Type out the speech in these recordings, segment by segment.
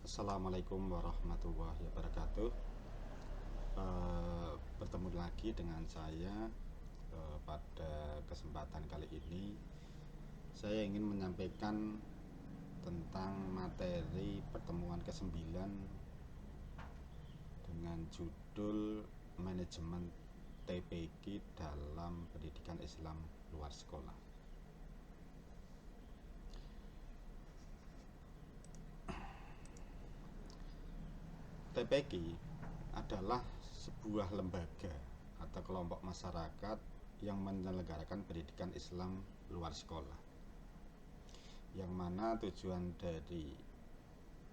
Assalamualaikum warahmatullahi wabarakatuh. Bertemu lagi dengan saya. Pada kesempatan kali ini saya ingin menyampaikan tentang materi pertemuan ke-9 dengan judul Manajemen TPQ dalam Pendidikan Islam Luar Sekolah. TPQ adalah sebuah lembaga atau kelompok masyarakat yang menyelenggarakan pendidikan Islam luar sekolah, yang mana tujuan dari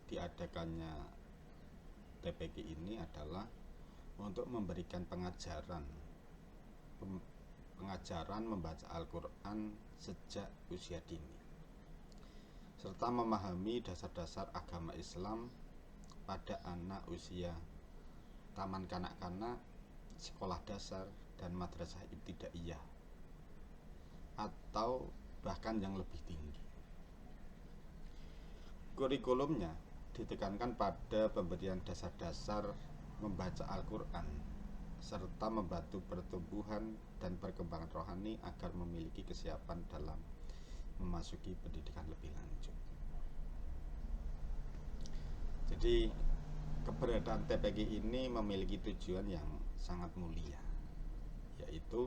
diadakannya TPQ ini adalah untuk memberikan pengajaran membaca Al-Quran sejak usia dini, serta memahami dasar-dasar agama Islam pada anak usia taman kanak-kanak, sekolah dasar, dan madrasah ibtidaiyah, atau bahkan yang lebih tinggi. Kurikulumnya ditekankan pada pemberian dasar-dasar membaca Al-Quran serta membantu pertumbuhan dan perkembangan rohani agar memiliki kesiapan dalam memasuki pendidikan lebih lanjut. Jadi keberadaan TPQ ini memiliki tujuan yang sangat mulia, yaitu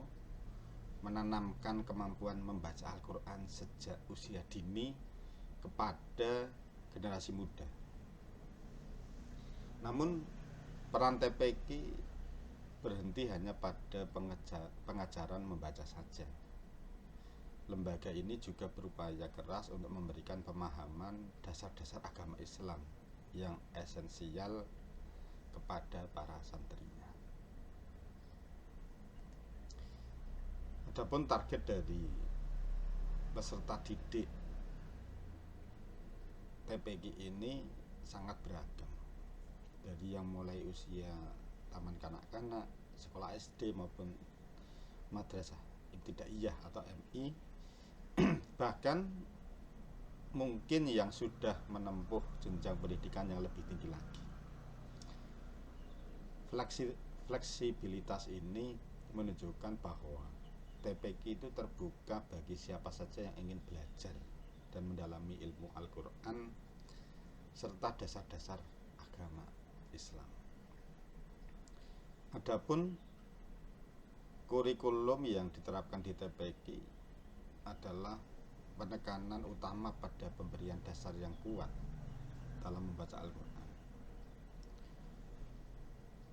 menanamkan kemampuan membaca Al-Quran sejak usia dini kepada generasi muda. Namun peran TPQ berhenti hanya pada pengajaran membaca saja. Lembaga ini juga berupaya keras untuk memberikan pemahaman dasar-dasar agama Islam yang esensial kepada para santrinya. Adapun target dari peserta didik TPQ ini sangat beragam, dari yang mulai usia taman kanak-kanak, sekolah SD maupun madrasah ibtidaiyah atau MI, bahkan mungkin yang sudah menempuh jenjang pendidikan yang lebih tinggi lagi. Fleksibilitas ini menunjukkan bahwa TPQ itu terbuka bagi siapa saja yang ingin belajar dan mendalami ilmu Al-Quran serta dasar-dasar agama Islam. Adapun kurikulum yang diterapkan di TPQ adalah penekanan utama pada pemberian dasar yang kuat dalam membaca Al-Quran.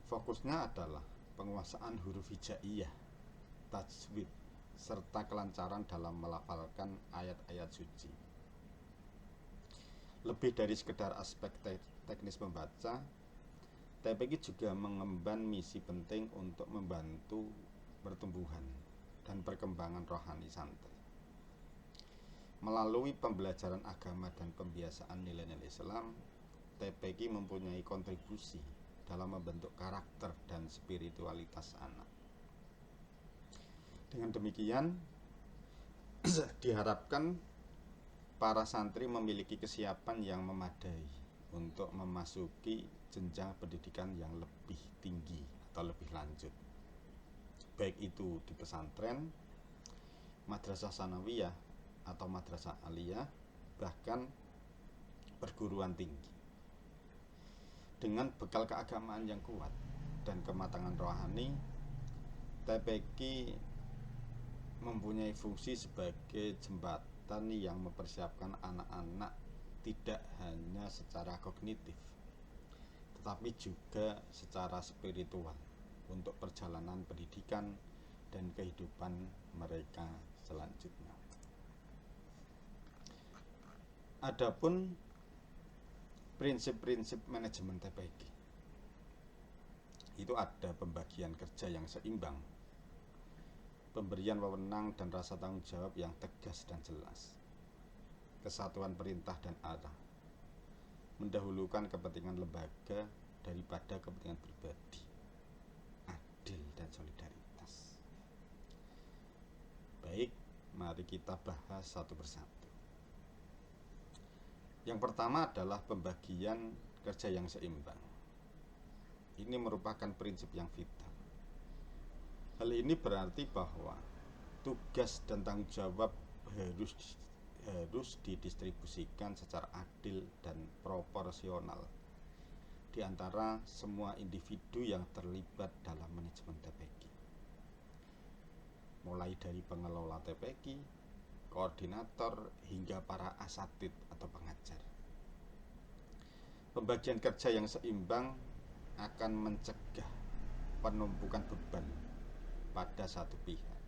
Fokusnya adalah penguasaan huruf hijaiyah, tajwid, serta kelancaran dalam melafalkan ayat-ayat suci. Lebih dari sekedar aspek teknis membaca, TPQ juga mengemban misi penting untuk membantu pertumbuhan dan perkembangan rohani santri. Melalui pembelajaran agama dan pembiasaan nilai-nilai Islam, TPQ mempunyai kontribusi dalam membentuk karakter dan spiritualitas anak. Dengan demikian, diharapkan para santri memiliki kesiapan yang memadai untuk memasuki jenjang pendidikan yang lebih tinggi atau lebih lanjut, baik itu di pesantren, madrasah sanawiyah atau madrasah aliyah, bahkan perguruan tinggi. Dengan bekal keagamaan yang kuat dan kematangan rohani, TPQ mempunyai fungsi sebagai jembatan yang mempersiapkan anak-anak tidak hanya secara kognitif, tetapi juga secara spiritual untuk perjalanan pendidikan dan kehidupan mereka selanjutnya. Adapun prinsip-prinsip manajemen TPQ itu ada pembagian kerja yang seimbang, pemberian wewenang dan rasa tanggung jawab yang tegas dan jelas, kesatuan perintah dan arah, mendahulukan kepentingan lembaga daripada kepentingan pribadi, adil dan solidaritas. Baik, mari kita bahas satu persatu. Yang pertama adalah pembagian kerja yang seimbang. Ini merupakan prinsip yang vital. Hal ini berarti bahwa tugas dan tanggung jawab harus didistribusikan secara adil dan proporsional di antara semua individu yang terlibat dalam manajemen TPG, mulai dari pengelola TPG, koordinator, hingga para asatid atau pengajar. Pembagian kerja yang seimbang akan mencegah penumpukan beban pada satu pihak,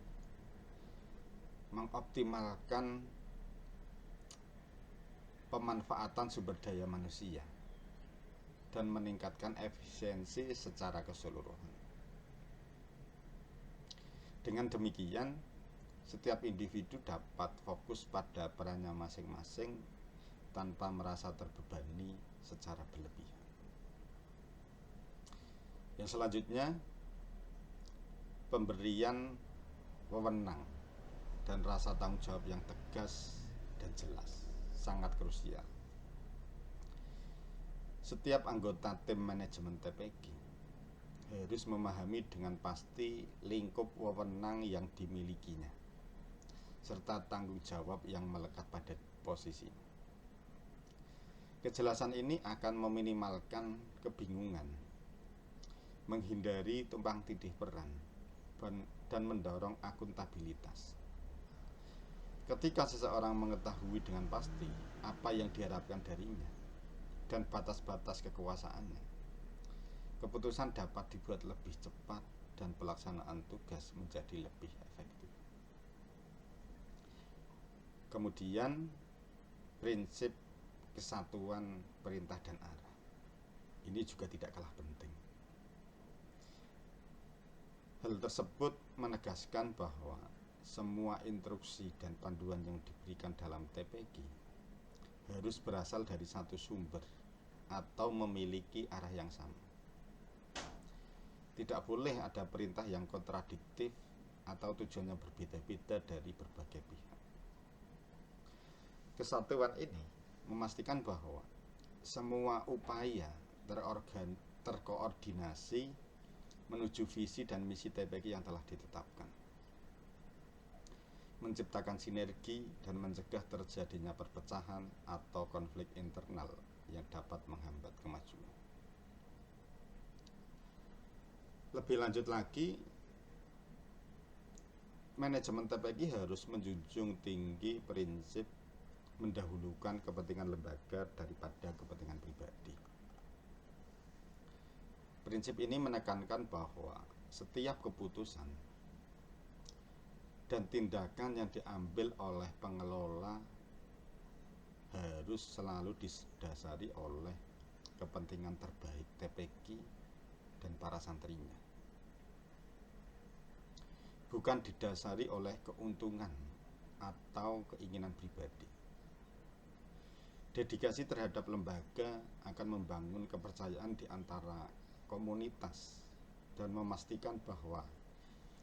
mengoptimalkan pemanfaatan sumber daya manusia, dan meningkatkan efisiensi secara keseluruhan. Dengan demikian, setiap individu dapat fokus pada perannya masing-masing tanpa merasa terbebani secara berlebihan. Yang selanjutnya, pemberian wewenang dan rasa tanggung jawab yang tegas dan jelas sangat krusial. Setiap anggota tim manajemen TPG harus memahami dengan pasti lingkup wewenang yang dimilikinya, serta tanggung jawab yang melekat pada posisi. Kejelasan ini akan meminimalkan kebingungan, menghindari tumpang tindih peran, dan mendorong akuntabilitas. Ketika seseorang mengetahui dengan pasti apa yang diharapkan darinya dan batas-batas kekuasaannya, keputusan dapat dibuat lebih cepat dan pelaksanaan tugas menjadi lebih efektif. Kemudian, prinsip kesatuan perintah dan arah. Ini juga tidak kalah penting. Hal tersebut menegaskan bahwa semua instruksi dan panduan yang diberikan dalam TPG harus berasal dari satu sumber atau memiliki arah yang sama. Tidak boleh ada perintah yang kontradiktif atau tujuannya berbeda-beda dari berbagai pihak. Kesatuan ini memastikan bahwa semua upaya terkoordinasi menuju visi dan misi TPG yang telah ditetapkan, menciptakan sinergi dan mencegah terjadinya perpecahan atau konflik internal yang dapat menghambat kemajuan. Lebih lanjut lagi, manajemen TPG harus menjunjung tinggi prinsip mendahulukan kepentingan lembaga daripada kepentingan pribadi. Prinsip ini menekankan bahwa setiap keputusan dan tindakan yang diambil oleh pengelola harus selalu didasari oleh kepentingan terbaik TPG dan para santrinya, bukan didasari oleh keuntungan atau keinginan pribadi. Dedikasi terhadap lembaga akan membangun kepercayaan di antara komunitas dan memastikan bahwa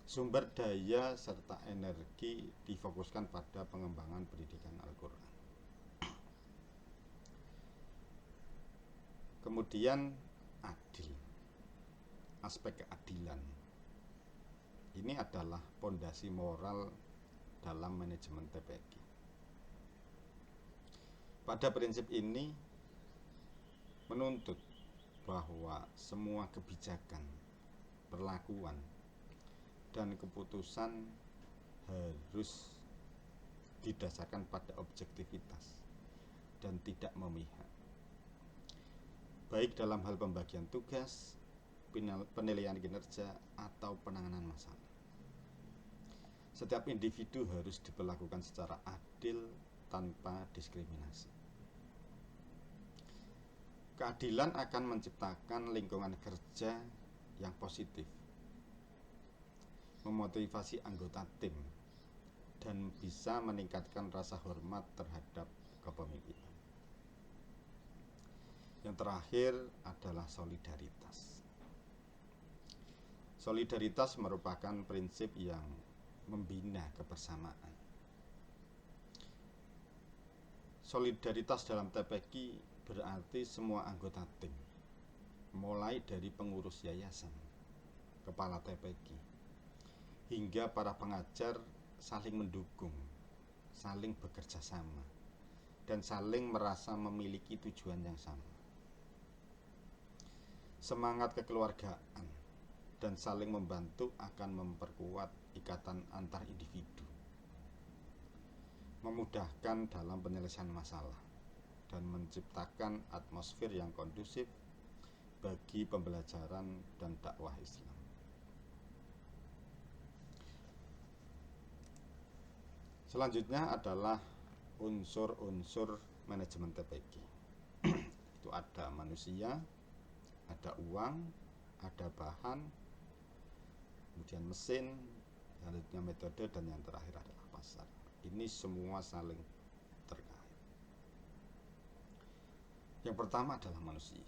sumber daya serta energi difokuskan pada pengembangan pendidikan Al-Quran. Kemudian adil, aspek keadilan. Ini adalah pondasi moral dalam manajemen TPG. Pada prinsip ini menuntut bahwa semua kebijakan, perlakuan, dan keputusan harus didasarkan pada objektivitas dan tidak memihak, baik dalam hal pembagian tugas, penilaian kinerja, atau penanganan masalah. Setiap individu harus diperlakukan secara adil tanpa diskriminasi. Keadilan akan menciptakan lingkungan kerja yang positif, memotivasi anggota tim, dan bisa meningkatkan rasa hormat terhadap kepemimpinan. Yang terakhir adalah solidaritas. Solidaritas merupakan prinsip yang membina kebersamaan. Solidaritas dalam TPQ berarti semua anggota tim, mulai dari pengurus yayasan, kepala TPQ, hingga para pengajar saling mendukung, saling bekerja sama, dan saling merasa memiliki tujuan yang sama. Semangat kekeluargaan dan saling membantu akan memperkuat ikatan antar individu, memudahkan dalam penyelesaian masalah, dan menciptakan atmosfer yang kondusif bagi pembelajaran dan dakwah Islam. Selanjutnya adalah unsur-unsur manajemen TPQ. Itu ada manusia, ada uang, ada bahan, kemudian mesin, selanjutnya metode, dan yang terakhir adalah pasar. Ini semua saling terkait. Yang pertama adalah manusia.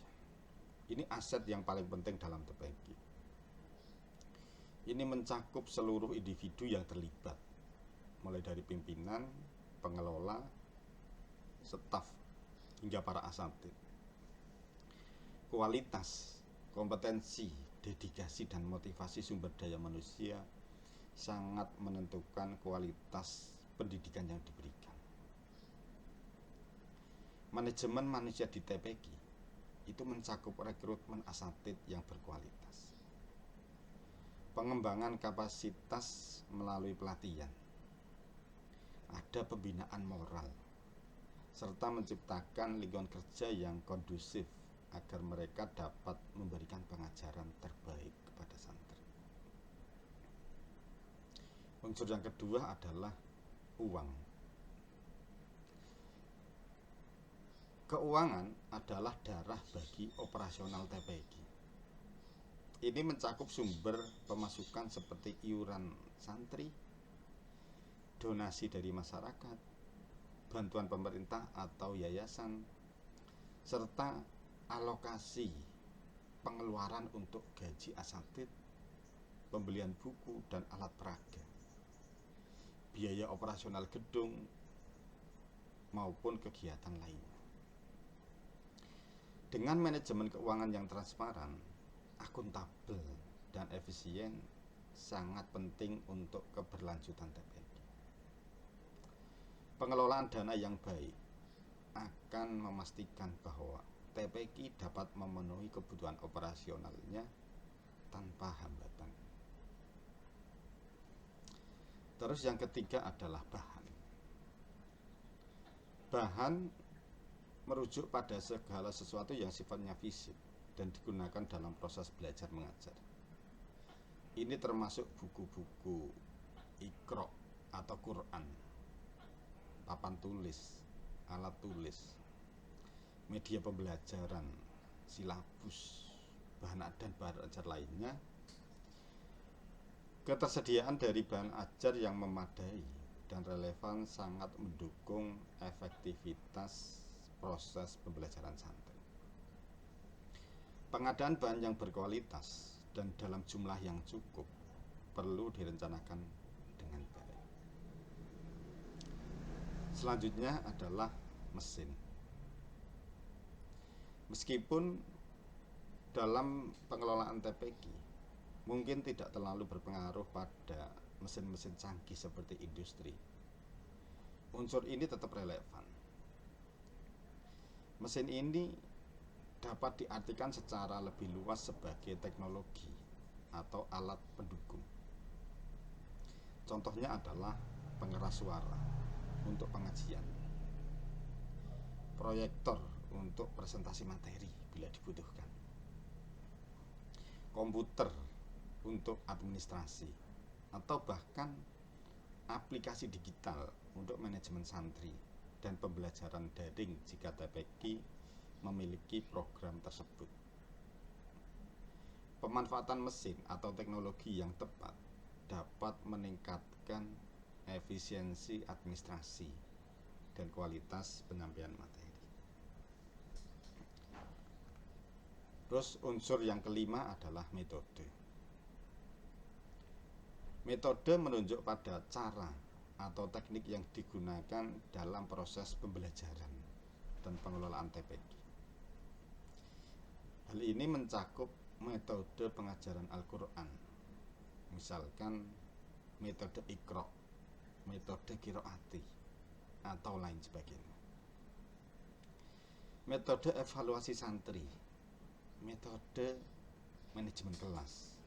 Ini aset yang paling penting dalam TPQ. Ini mencakup seluruh individu yang terlibat, mulai dari pimpinan, pengelola, staf, hingga para asatid. Kualitas, kompetensi, dedikasi, dan motivasi sumber daya manusia sangat menentukan kualitas pendidikan yang diberikan. Manajemen manusia di TPQ itu mencakup rekrutmen asatid yang berkualitas, pengembangan kapasitas melalui pelatihan, ada pembinaan moral, serta menciptakan lingkungan kerja yang kondusif agar mereka dapat memberikan pengajaran terbaik kepada santri. Unsur yang kedua adalah uang. Keuangan adalah darah bagi operasional TPQ. Ini mencakup sumber pemasukan seperti iuran santri, donasi dari masyarakat, bantuan pemerintah atau yayasan, serta alokasi pengeluaran untuk gaji asatid, pembelian buku dan alat peraga, biaya operasional gedung, maupun kegiatan lainnya. Dengan manajemen keuangan yang transparan, akuntabel, dan efisien sangat penting untuk keberlanjutan TPQ. Pengelolaan dana yang baik akan memastikan bahwa TPQ dapat memenuhi kebutuhan operasionalnya tanpa hambatan. Terus yang ketiga adalah bahan. Bahan merujuk pada segala sesuatu yang sifatnya fisik dan digunakan dalam proses belajar mengajar. Ini termasuk buku-buku Iqra atau Quran, papan tulis, alat tulis, media pembelajaran, silabus, bahan dan bahan ajar lainnya. Ketersediaan dari bahan ajar yang memadai dan relevan sangat mendukung efektivitas proses pembelajaran santri. Pengadaan bahan yang berkualitas dan dalam jumlah yang cukup perlu direncanakan dengan baik. Selanjutnya adalah mesin. Meskipun dalam pengelolaan TPQ mungkin tidak terlalu berpengaruh pada mesin-mesin canggih seperti industri, unsur ini tetap relevan. Mesin ini dapat diartikan secara lebih luas sebagai teknologi atau alat pendukung. Contohnya adalah pengeras suara untuk pengajian, proyektor untuk presentasi materi bila dibutuhkan, komputer untuk administrasi, atau bahkan aplikasi digital untuk manajemen santri dan pembelajaran daring jika TPQ memiliki program tersebut. Pemanfaatan mesin atau teknologi yang tepat dapat meningkatkan efisiensi administrasi dan kualitas penyampaian materi. Terus unsur yang kelima adalah metode. Metode menunjuk pada cara atau teknik yang digunakan dalam proses pembelajaran dan pengelolaan TPQ. Hal ini mencakup metode pengajaran Al-Quran, misalkan metode Iqra, metode Qiraati, atau lain sebagainya. Metode evaluasi santri, metode manajemen kelas,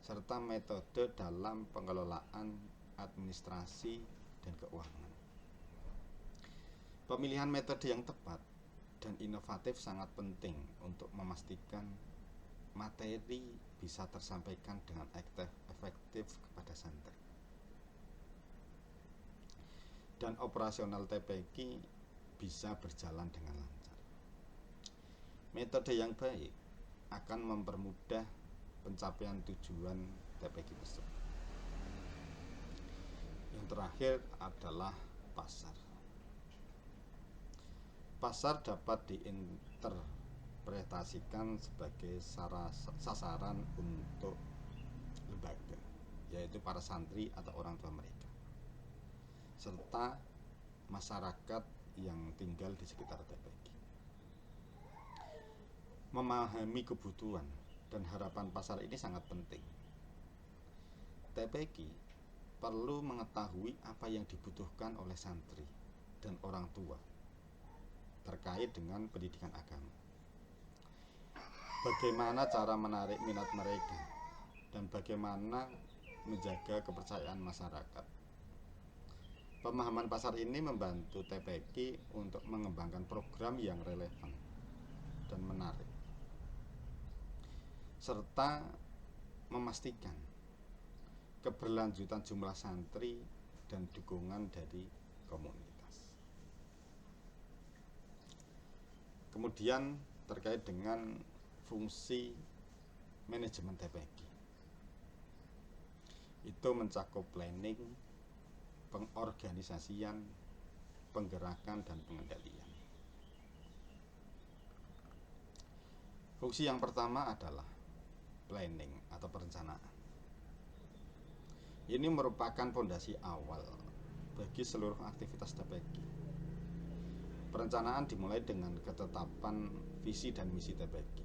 serta metode dalam pengelolaan administrasi dan keuangan. Pemilihan metode yang tepat dan inovatif sangat penting untuk memastikan materi bisa tersampaikan dengan efektif kepada santri. Dan operasional TPQ bisa berjalan dengan lancar. Metode yang baik akan mempermudah pencapaian tujuan TPQ tersebut. Yang terakhir adalah pasar. Pasar dapat diinterpretasikan sebagai sasaran untuk lembaga, yaitu para santri atau orang tua mereka, serta masyarakat yang tinggal di sekitar TPQ. Memahami kebutuhan dan harapan pasar ini sangat penting. TPQ perlu mengetahui apa yang dibutuhkan oleh santri dan orang tua terkait dengan pendidikan agama. Bagaimana cara menarik minat mereka dan bagaimana menjaga kepercayaan masyarakat. Pemahaman pasar ini membantu TPQ untuk mengembangkan program yang relevan dan menarik, serta memastikan keberlanjutan jumlah santri dan dukungan dari komunitas. Kemudian terkait dengan fungsi manajemen TPQ, itu mencakup planning, pengorganisasian, penggerakan, dan pengendalian. Fungsi yang pertama adalah planning atau perencanaan. Ini merupakan fondasi awal bagi seluruh aktivitas TPQ. Perencanaan dimulai dengan ketetapan visi dan misi TPQ.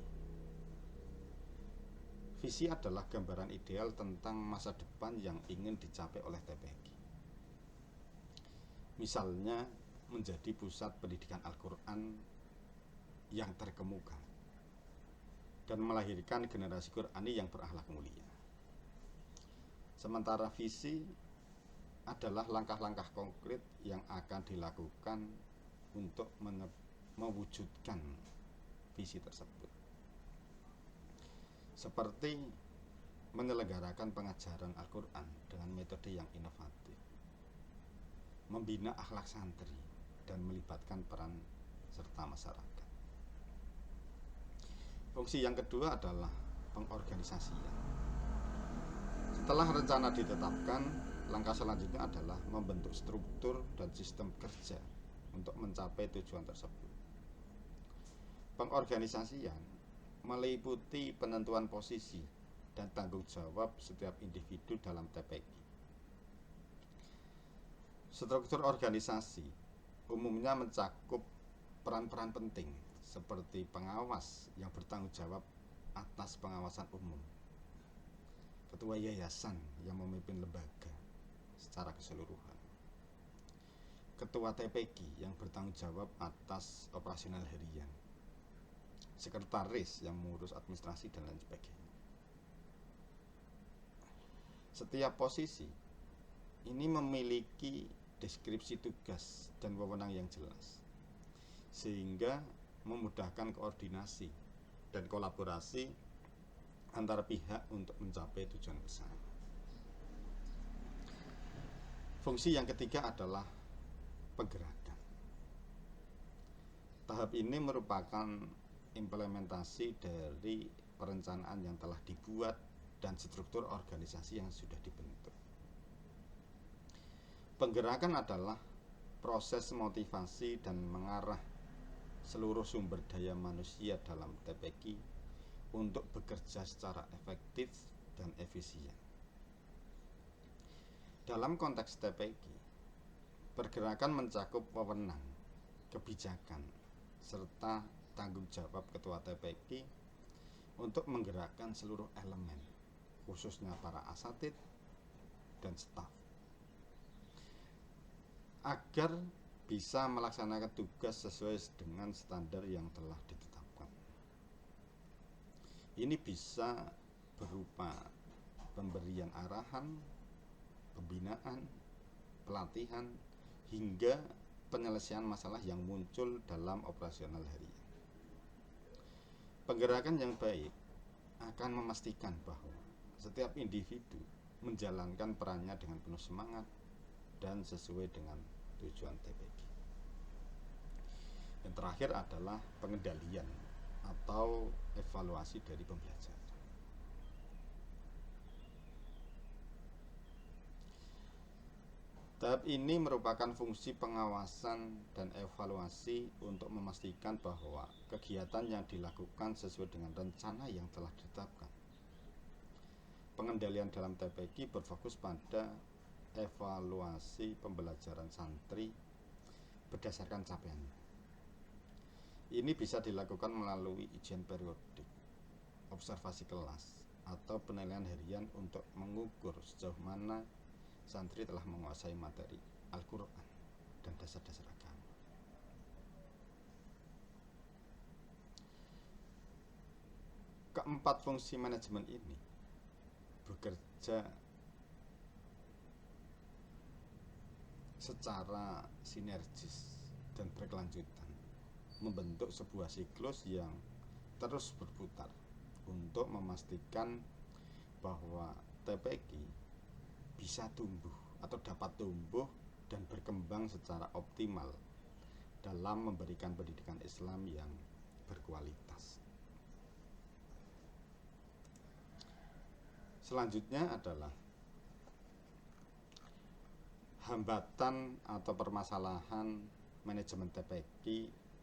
Visi adalah gambaran ideal tentang masa depan yang ingin dicapai oleh TPQ. Misalnya, menjadi pusat pendidikan Al-Quran yang terkemuka dan melahirkan generasi Qurani yang berakhlak mulia. Sementara visi adalah langkah-langkah konkret yang akan dilakukan untuk mewujudkan visi tersebut, seperti menyelenggarakan pengajaran Al-Quran dengan metode yang inovatif, membina akhlak santri, dan melibatkan peran serta masyarakat. Fungsi yang kedua adalah pengorganisasian. Setelah rencana ditetapkan, langkah selanjutnya adalah membentuk struktur dan sistem kerja untuk mencapai tujuan tersebut. Pengorganisasian meliputi penentuan posisi dan tanggung jawab setiap individu dalam TPQ. Struktur organisasi umumnya mencakup peran-peran penting seperti pengawas yang bertanggung jawab atas pengawasan umum, ketua yayasan yang memimpin lembaga secara keseluruhan, ketua TPQ yang bertanggung jawab atas operasional harian, sekretaris yang mengurus administrasi, dan lain sebagainya. Setiap posisi ini memiliki deskripsi tugas dan wewenang yang jelas, sehingga memudahkan koordinasi dan kolaborasi antar pihak untuk mencapai tujuan bersama. Fungsi yang ketiga adalah penggerakan. Tahap ini merupakan implementasi dari perencanaan yang telah dibuat dan struktur organisasi yang sudah dibentuk. Penggerakan adalah proses motivasi dan mengarah seluruh sumber daya manusia dalam TPQ untuk bekerja secara efektif dan efisien. Dalam konteks TPQ, Pergerakan mencakup wewenang, kebijakan, serta tanggung jawab ketua TPQ untuk menggerakkan seluruh elemen, khususnya para asatid dan staf, agar bisa melaksanakan tugas sesuai dengan standar yang telah ditetapkan. Ini bisa berupa pemberian arahan, pembinaan, pelatihan, hingga penyelesaian masalah yang muncul dalam operasional harian. Penggerakan yang baik akan memastikan bahwa setiap individu menjalankan perannya dengan penuh semangat dan sesuai dengan tujuan TPQ. Yang terakhir adalah pengendalian atau evaluasi dari pembelajaran. Tahap ini merupakan fungsi pengawasan dan evaluasi untuk memastikan bahwa kegiatan yang dilakukan sesuai dengan rencana yang telah ditetapkan. Pengendalian dalam TPQ berfokus pada evaluasi pembelajaran santri berdasarkan capaiannya. Ini bisa dilakukan melalui ujian periodik, observasi kelas, atau penilaian harian untuk mengukur sejauh mana santri telah menguasai materi Al-Quran dan dasar-dasar agama. Keempat fungsi manajemen ini bekerja secara sinergis dan berkelanjutan, membentuk sebuah siklus yang terus berputar untuk memastikan bahwa TPQ bisa tumbuh atau dapat tumbuh dan berkembang secara optimal dalam memberikan pendidikan Islam yang berkualitas. Selanjutnya adalah hambatan atau permasalahan manajemen TPQ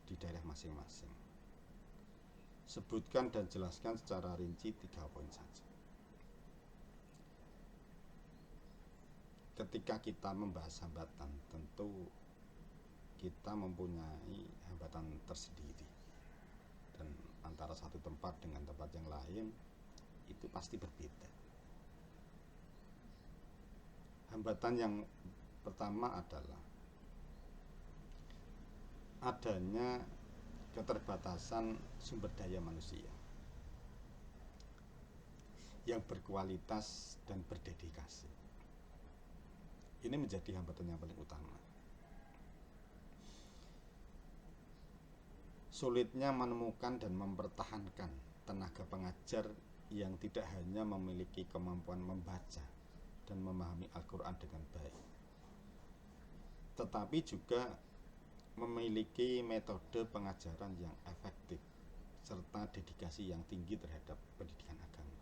di daerah masing-masing. Sebutkan dan jelaskan secara rinci 3 poin saja. Ketika kita membahas hambatan, tentu kita mempunyai hambatan tersendiri, dan antara satu tempat dengan tempat yang lain itu pasti berbeda. Hambatan yang pertama adalah adanya keterbatasan sumber daya manusia yang berkualitas dan berdedikasi. Ini menjadi hambatan yang paling utama. Sulitnya menemukan dan mempertahankan tenaga pengajar yang tidak hanya memiliki kemampuan membaca dan memahami Al-Quran dengan baik, tetapi juga memiliki metode pengajaran yang efektif serta dedikasi yang tinggi terhadap pendidikan agama.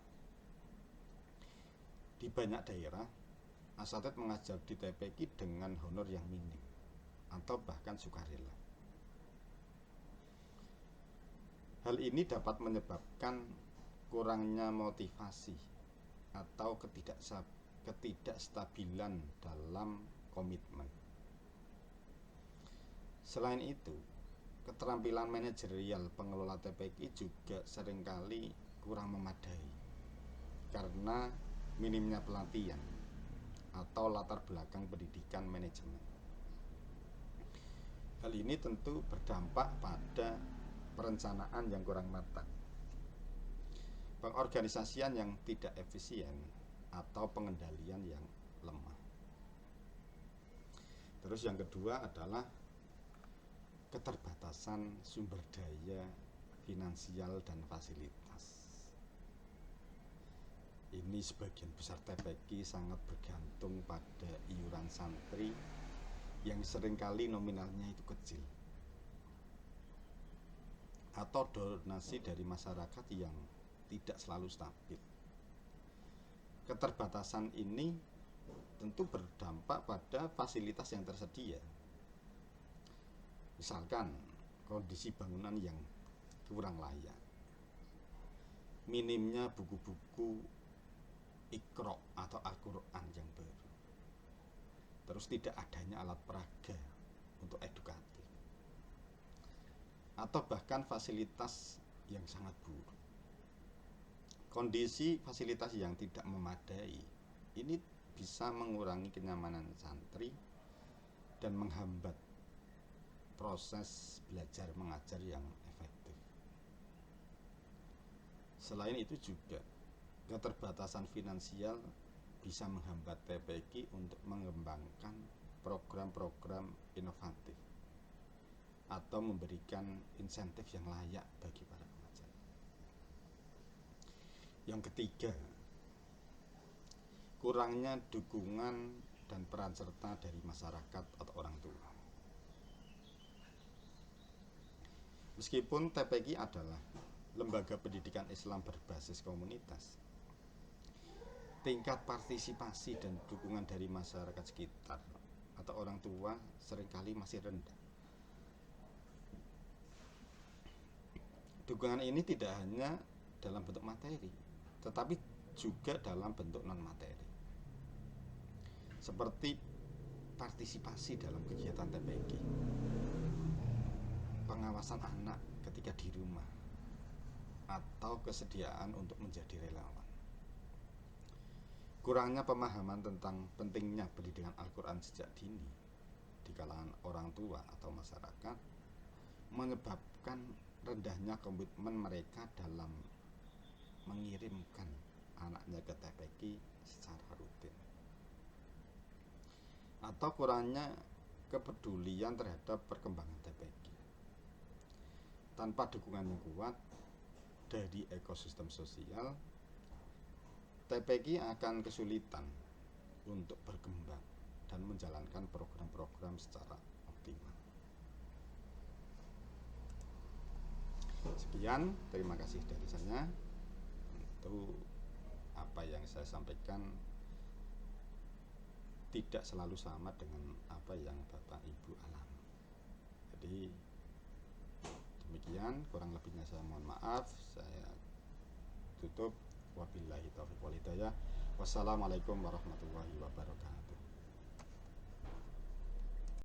Di banyak daerah, asatid mengajar di TPQ dengan honor yang minim atau bahkan sukarela. Hal ini dapat menyebabkan kurangnya motivasi atau ketidakstabilan dalam komitmen. Selain itu, keterampilan manajerial pengelola TPQ juga seringkali kurang memadai karena minimnya pelatihan atau latar belakang pendidikan manajemen. Hal ini tentu berdampak pada perencanaan yang kurang matang, pengorganisasian yang tidak efisien, atau pengendalian yang lemah. Terus yang kedua adalah keterbatasan sumber daya finansial dan fasilitas. Ini sebagian besar TPQ sangat bergantung pada iuran santri yang seringkali nominalnya itu kecil, atau donasi dari masyarakat yang tidak selalu stabil. Keterbatasan ini tentu berdampak pada fasilitas yang tersedia. Misalkan kondisi bangunan yang kurang layak, minimnya buku-buku Iqra atau Al-Quran yang baru, terus tidak adanya alat peraga untuk edukatif, atau bahkan fasilitas yang sangat buruk. Kondisi fasilitas yang tidak memadai ini bisa mengurangi kenyamanan santri dan menghambat proses belajar mengajar yang efektif. Selain itu juga keterbatasan finansial bisa menghambat TPQ untuk mengembangkan program-program inovatif atau memberikan insentif yang layak bagi para pengajar. Yang ketiga, kurangnya dukungan dan peran serta dari masyarakat atau orang tua. Meskipun TPQ adalah lembaga pendidikan Islam berbasis komunitas, tingkat partisipasi dan dukungan dari masyarakat sekitar atau orang tua seringkali masih rendah. Dukungan ini tidak hanya dalam bentuk materi, tetapi juga dalam bentuk non-materi, seperti partisipasi dalam kegiatan TPQ, pengawasan anak ketika di rumah, atau kesediaan untuk menjadi relawan. Kurangnya pemahaman tentang pentingnya pendidikan Al-Quran sejak dini di kalangan orang tua atau masyarakat menyebabkan rendahnya komitmen mereka dalam mengirimkan anaknya ke TPQ secara rutin, atau kurangnya kepedulian terhadap perkembangan TPQ. Tanpa dukungan yang kuat dari ekosistem sosial, TPQ akan kesulitan untuk berkembang dan menjalankan program-program secara optimal. Sekian, terima kasih dari saya. Tentu apa yang saya sampaikan tidak selalu sama dengan apa yang Bapak Ibu alami. Jadi demikian, kurang lebihnya saya mohon maaf. Saya tutup. Wabillahi taufiq wal hidayah. Wassalamualaikum warahmatullahi wabarakatuh.